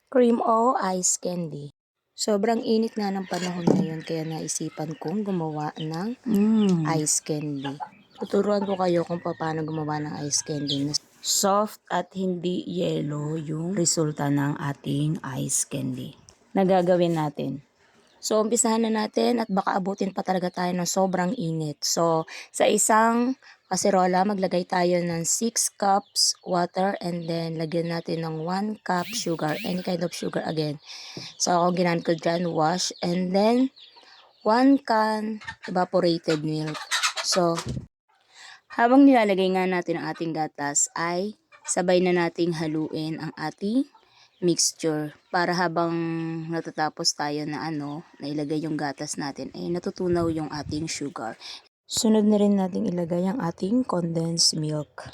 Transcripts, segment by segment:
Cream o ice candy. Sobrang init nga ng panahon ngayon kaya naisipan kong gumawa ng ice candy. Tuturuan ko kayo kung paano gumawa ng ice candy na soft at hindi yellow yung resulta ng ating ice candy na gagawin natin. So, umpisahan na natin at baka abutin pa talaga tayo ng sobrang init. So, sa isang kaserola, maglagay tayo ng 6 cups water and then lagyan natin ng 1 cup sugar, any kind of sugar again. So, ako ginamit ko dyan, wash, and then 1 can evaporated milk. So, habang nilalagay nga natin ang ating gatas ay sabay na nating haluin ang ating mixture para habang natatapos tayo na na ilagay yung gatas natin ay natutunaw yung ating sugar. Sunod na rin nating ilagay ang ating condensed milk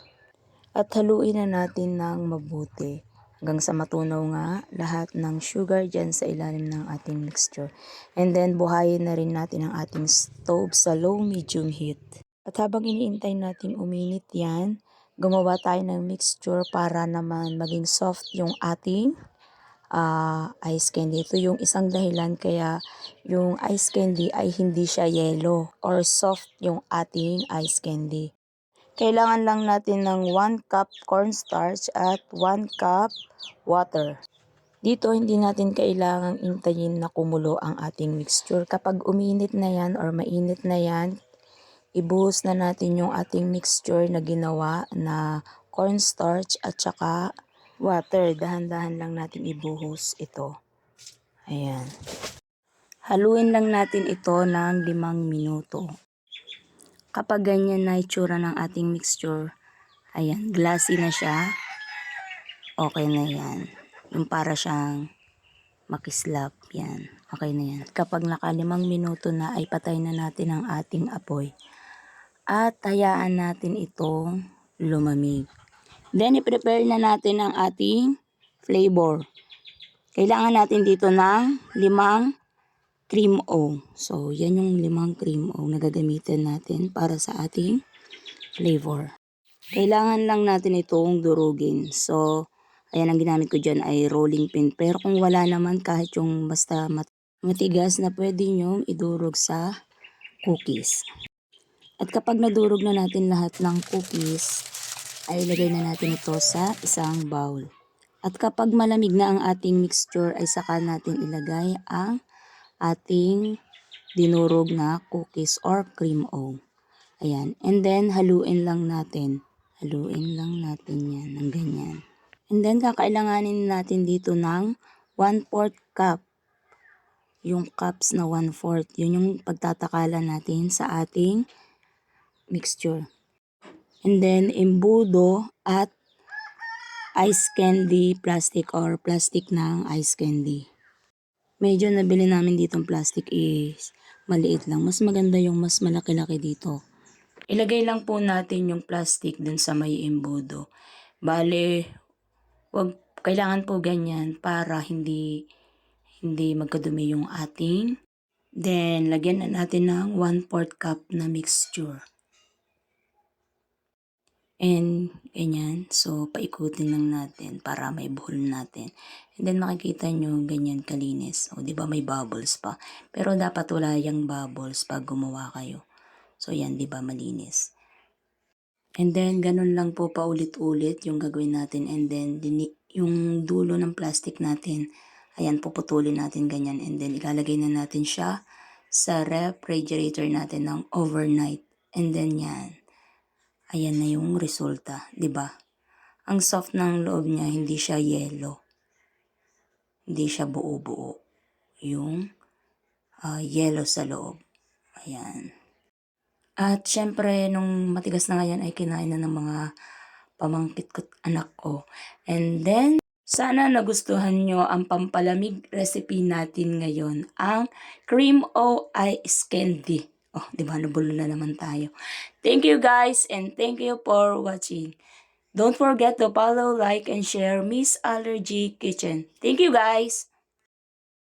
at haluin na natin ng mabuti hanggang sa matunaw nga lahat ng sugar dyan sa ilalim ng ating mixture. And then buhayin na rin natin ang ating stove sa low medium heat. At habang iniintay natin uminit yan, gumawa tayo ng mixture para naman maging soft yung ating ice candy. Ito yung isang dahilan kaya yung ice candy ay hindi siya yellow or soft yung ating ice candy. Kailangan lang natin ng 1 cup cornstarch at 1 cup water. Dito hindi natin kailangang intayin na kumulo ang ating mixture. Kapag uminit na yan or mainit na yan, ibuhos na natin yung ating mixture na ginawa na cornstarch at saka water. Dahan-dahan lang natin ibuhos ito. Ayan. Haluin lang natin ito ng 5 minuto. Kapag ganyan na itsura ng ating mixture, ayan, glassy na siya, okay na yan. Yung para siyang makislap, yan. Okay na yan. Kapag naka 5 minuto na ay patay na natin ang ating apoy. At hayaan natin itong lumamig. Then, i-prepare na natin ang ating flavor. Kailangan natin dito ng 5 cream o. So, yan yung 5 cream o na gagamitin natin para sa ating flavor. Kailangan lang natin itong durugin. So, ayan ang ginamit ko dyan ay rolling pin. Pero kung wala naman kahit yung basta matigas na pwede nyong idurog sa cookies. At kapag nadurog na natin lahat ng cookies, ay ilagay na natin ito sa isang bowl. At kapag malamig na ang ating mixture, ay saka natin ilagay ang ating dinurog na cookies or cream o. Ayan. And then, haluin lang natin. Haluin lang natin yan ng ganyan. And then, kakailanganin natin dito ng 1/4 cup. Yung cups na 1/4. Yun yung pagtatakalan natin sa ating mixture. And then, embudo at ice candy plastic or plastic ng ice candy. Medyo nabili namin ditong plastic is maliit lang. Mas maganda yung mas malaki-laki dito. Ilagay lang po natin yung plastic dun sa may embudo. Bale, kailangan po ganyan para hindi magkadumi yung ating. Then, lagyan na natin ng 1/4 cup na mixture. And, ganyan. So, paikutin lang natin para may buhol natin. And then, makikita nyo ganyan kalinis. O, di ba may bubbles pa. Pero, dapat wala yung bubbles pag gumawa kayo. So, yan, di ba malinis. And then, ganun lang po paulit-ulit yung gagawin natin. And then, yung dulo ng plastic natin, ayan, puputulin natin ganyan. And then, ilalagay na natin siya sa refrigerator natin ng overnight. And then, yan. Ayan na yung resulta, di ba? Ang soft ng loob niya, hindi siya yellow. Hindi siya buo-buo. Yung yellow sa loob. Ayan. At syempre, nung matigas na ngayon ay kinain na ng mga pamangkit ko anak ko. And then, sana nagustuhan nyo ang pampalamig recipe natin ngayon. Ang cream o ice candy. Oh, di ba? Nabulo na naman tayo. Thank you guys and thank you for watching. Don't forget to follow, like, and share Miss Allergy Kitchen. Thank you guys!